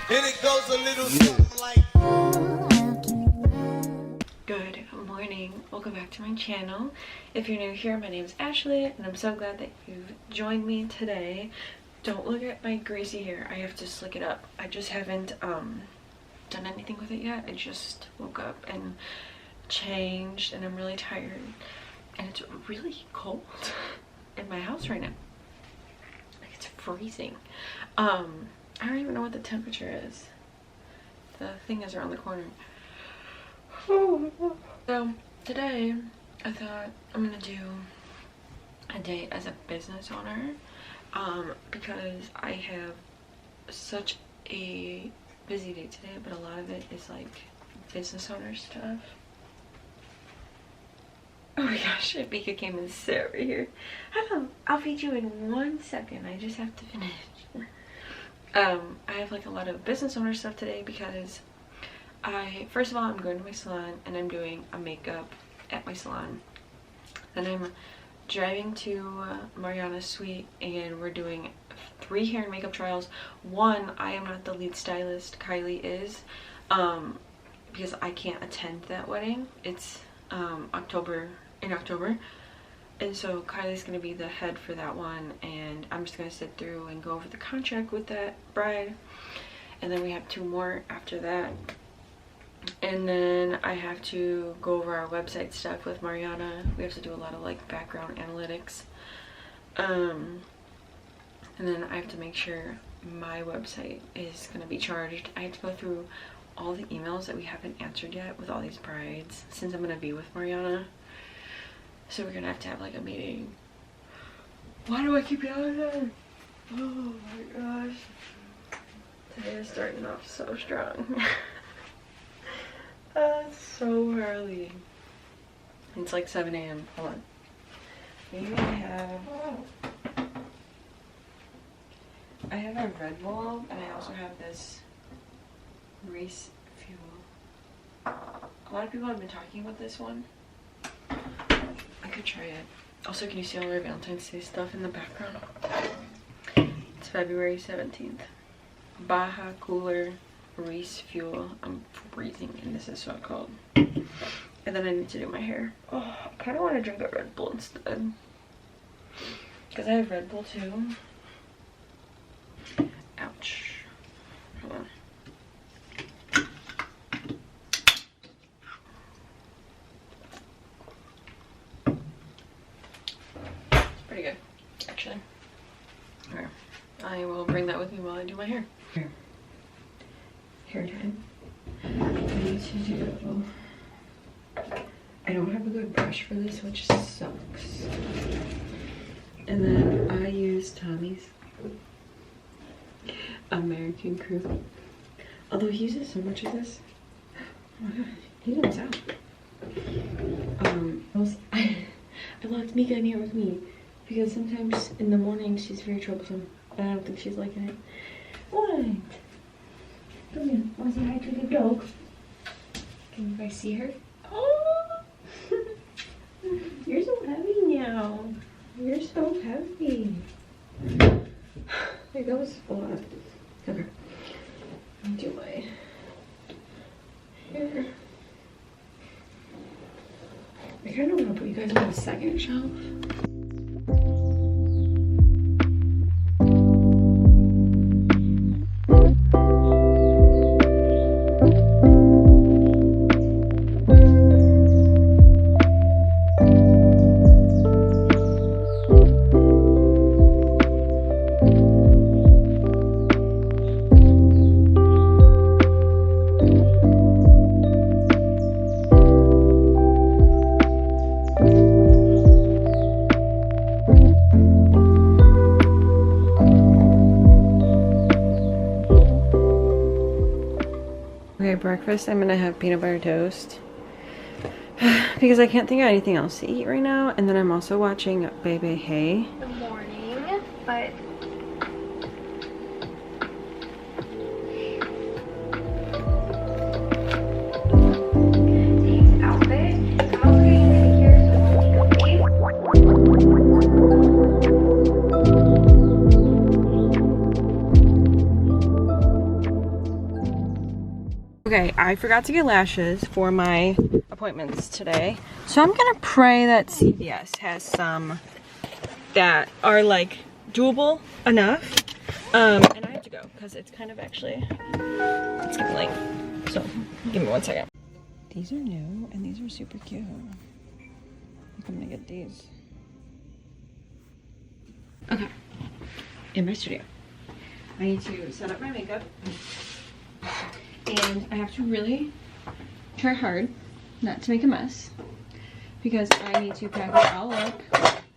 And it goes a little something like. Good morning, welcome back to my channel. If you're new here, my name is Ashley and I'm so glad that you've joined me today. Don't look at my greasy hair, I have to slick it up. I just haven't done anything with it yet. I just woke up and changed and I'm really tired and it's really cold in my house right now. Like it's freezing. I don't even know what the temperature is. The thing is around the corner. So today I thought I'm gonna do a day as a business owner because I have such a busy day today, but a lot of it is like business owner stuff. Oh my gosh, Mika came and sit over here. I'll feed you in 1 second. I just have to finish. I have like a lot of business owner stuff today because first of all, I'm going to my salon and I'm doing a makeup at my salon. Then I'm driving to Mariana's suite and we're doing 3 hair and makeup trials. One, I am not the lead stylist, Kylie is, because I can't attend that wedding. It's in October, and so Kylie's gonna be the head for that one and I'm just gonna sit through and go over the contract with that bride, and then we have 2 more after that. And then I have to go over our website stuff with Mariana. We have to do a lot of like background analytics. And then I have to make sure my website is going to be charged. I have to go through all the emails that we haven't answered yet with all these brides since I'm going to be with Mariana. So we're going to have like a meeting. Why do I keep yelling at her? Oh my gosh. Today is starting off so strong. It's so early. It's like 7 a.m. Hold on. Maybe I have a Red Bull and I also have this Reese Fuel. A lot of people have been talking about this one. I could try it. Also, can you see all our Valentine's Day stuff in the background? It's February 17th. Baja Cooler Reese Fuel. I'm freezing and this is so cold. And then I need to do my hair. Oh, I kind of want to drink a Red Bull instead. Because I have Red Bull too. Ouch. Hold on. It's pretty good, actually. Okay. I will bring that with me while I do my hair. Hair time. I need to do. I don't have a good brush for this, which sucks. And then I use Tommy's American Crew. Although he uses so much of this. Oh my god, he knows out. I locked Mika in here with me because sometimes in the morning she's very troublesome. But I don't think she's liking it. What? Come here. Want to say hi to the dog? Can you guys see her? Oh! You're so heavy now. You're so heavy. There goes a lot. Okay. I'll do my hair. I kind of want to put you guys on the second shelf. Okay, breakfast, I'm gonna have peanut butter toast because I can't think of anything else to eat right now. And then I'm also watching Baby Hey. The morning, but outfit. I'm also getting skincare, so Okay, I forgot to get lashes for my appointments today. So I'm gonna pray that CVS has some that are like doable enough. And I have to go because it's kind of actually, it's getting late. So give me 1 second. These are new and these are super cute. I think I'm gonna get these. Okay, in my studio. I need to set up my makeup. And I have to really try hard not to make a mess because I need to pack it all up.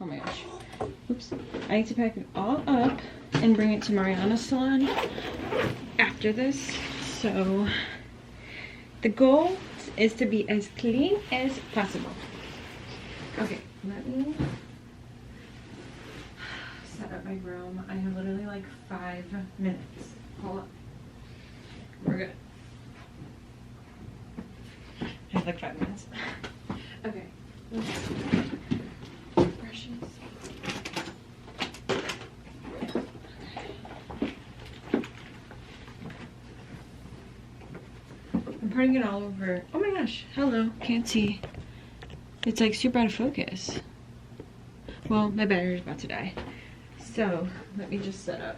Oh my gosh. Oops. I need to pack it all up and bring it to Mariana's salon after this. So the goal is to be as clean as possible. Okay, let me set up my room. I have literally like 5 minutes. Hold on. We're good. I have like 5 minutes. Okay. Brushes. I'm putting it all over. Oh my gosh. Hello. Can't see. It's like super out of focus. Well, my battery's about to die. So, let me just set up.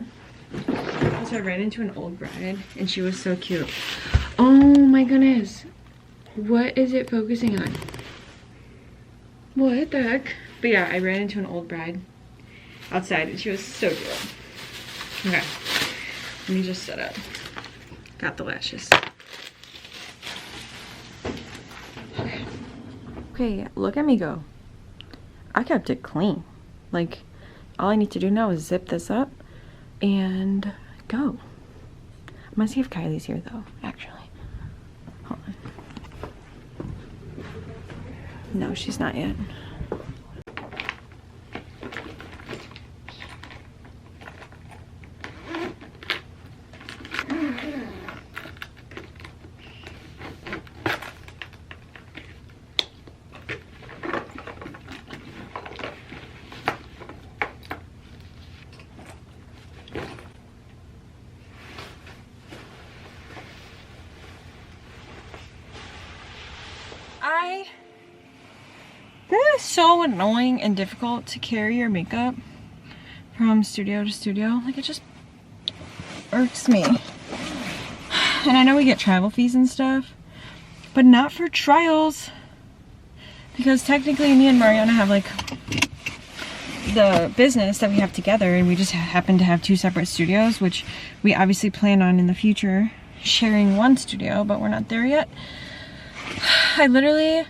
Also, I ran into an old bride and she was so cute. Oh my goodness. What is it focusing on? What the heck? But yeah, I ran into an old bride outside and she was so cute. Okay, let me just set up. Got the lashes. Okay, look at me go. I kept it clean. Like, all I need to do now is zip this up and go. I'm gonna see if Kylie's here though, actually. Hold on. No, she's not yet. That is so annoying and difficult to carry your makeup from studio to studio. Like, it just irks me. And I know we get travel fees and stuff, but not for trials. Because technically me and Mariana have like the business that we have together, and we just happen to have 2 separate studios, which we obviously plan on in the future sharing 1 studio, but we're not there yet. I literally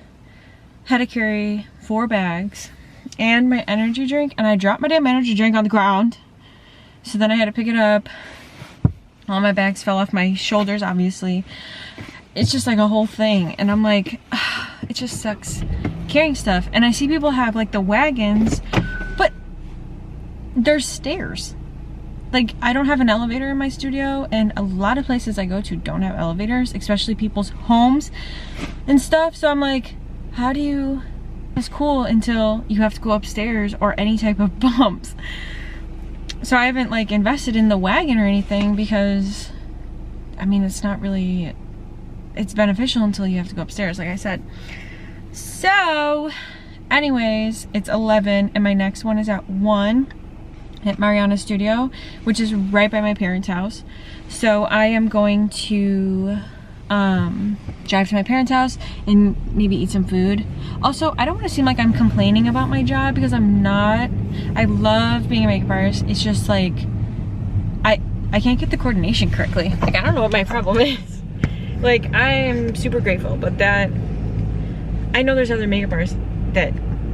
had to carry 4 bags and my energy drink, and I dropped my damn energy drink on the ground. So then I had to pick it up. All my bags fell off my shoulders, obviously. It's just like a whole thing, and I'm like, it just sucks carrying stuff. And I see people have like the wagons, but there's stairs. Like, I don't have an elevator in my studio, and a lot of places I go to don't have elevators, especially people's homes and stuff. So I'm like, how do you, it's cool until you have to go upstairs or any type of bumps. So I haven't like invested in the wagon or anything because, I mean, it's not really, it's beneficial until you have to go upstairs, like I said. So anyways, it's 11 and my next one is at 1 at Mariana's studio, which is right by my parents' house. So I am going to drive to my parents' house and maybe eat some food. Also, I don't want to seem like I'm complaining about my job, because I'm not. I love being a makeup artist. It's just like I can't get the coordination correctly. Like, I don't know what my problem is. Like, I am super grateful, but that I know there's other makeup artists that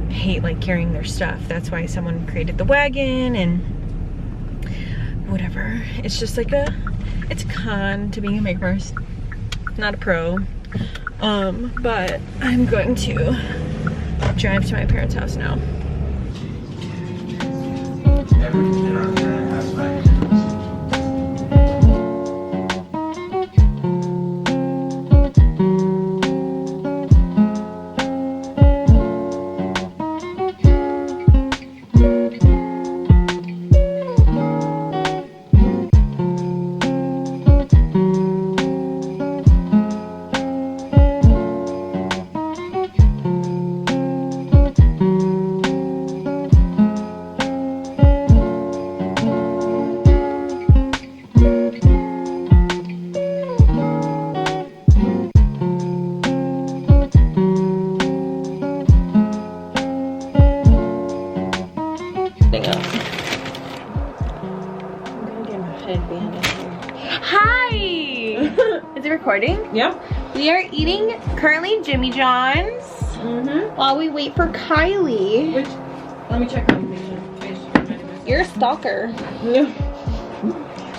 hate like carrying their stuff. That's why someone created the wagon and whatever. It's just like it's a con to being a makeup artist, not a pro. But I'm going to drive to my parents' house now. excited to be on this. Hi! Is it recording? Yeah. We are eating currently Jimmy John's while we wait for Kylie. Which, let me check on me. You're a stalker. Yeah.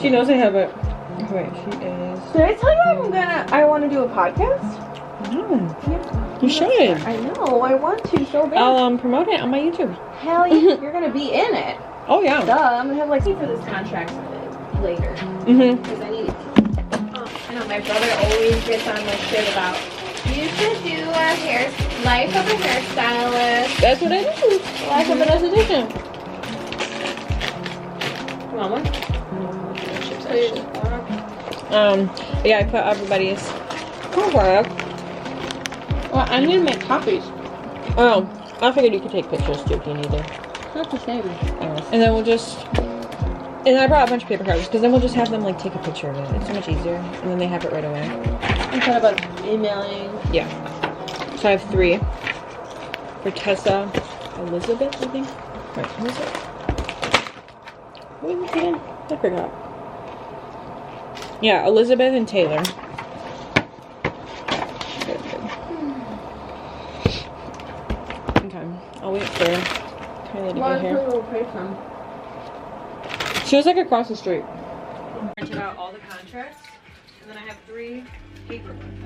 She knows I have it. Wait, she is. Did I tell you I want to do a podcast? No. Yeah. You should. I know, I want to so bad. I'll promote it on my YouTube. Hell yeah, you're gonna be in it. Oh yeah. Duh, I'm gonna have like for this contract later. Because I need it. I know my brother always gets on my shit about you should do a life of a hairstylist. That's what I do. Life of an esthetician. You want one? Yeah, I put everybody's homework. Well, I need to make copies. Oh, I figured you could take pictures too if you needed. It's not the same. And then we'll just, and I brought a bunch of paper cards because then we'll just have them like take a picture of it. It's so much easier, and then they have it right away. I thought about emailing. Yeah. So I have 3 for Tessa, Elizabeth, I think. Wait, who is it? What was it again? I forgot. Yeah, Elizabeth and Taylor. Good. Okay, I'll wait for Kylie to get here. She was like across the street. Printed out all the contracts, and then I have 3 paper ones.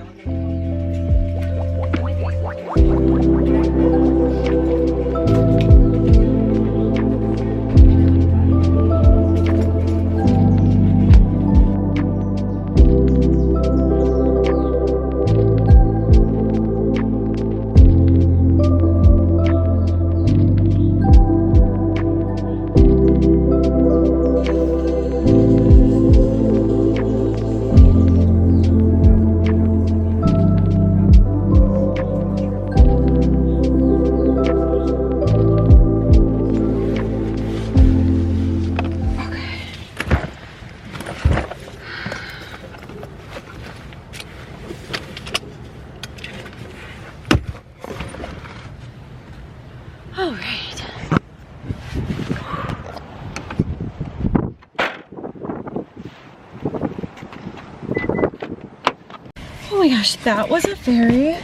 Oh my gosh, that was a very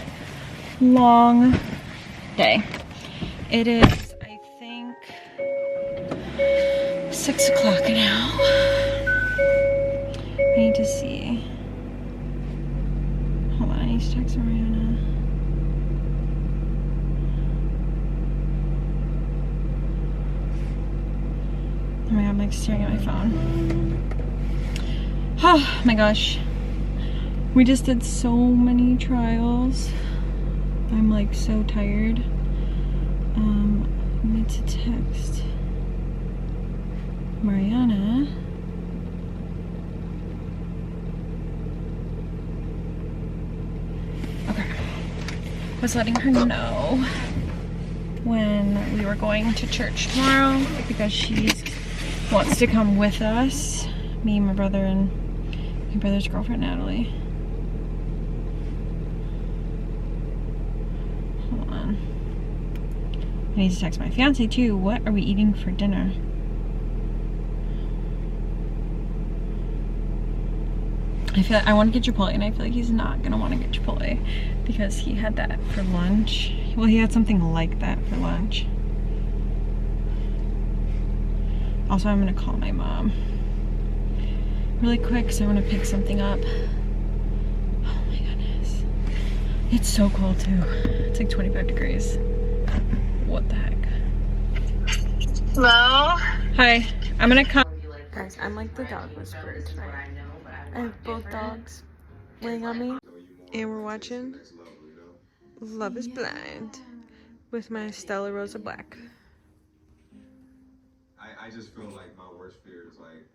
long day. It is, I think, 6 o'clock now. I need to see. Hold on, I need to text Mariana. Oh my god, I'm like staring at my phone. Oh my gosh. We just did so many trials. I'm like so tired. I need to text Mariana. Okay. Was letting her know when we were going to church tomorrow because she wants to come with us. Me, my brother, and my brother's girlfriend, Natalie. Hold on. I need to text my fiance too. What are we eating for dinner? I feel like I want to get Chipotle, and I feel like he's not gonna want to get Chipotle because he had that for lunch. Well, he had something like that for lunch. Also, I'm gonna call my mom really quick because I want to pick something up. Oh my goodness. It's so cold too. It's like 25 degrees. What the heck? Hello? Hi, I'm gonna come. Guys, I'm like the dog whisperer tonight. I have both dogs laying on me. And we're watching Love is Blind with my Stella Rosa Black. I just feel like my worst fear is like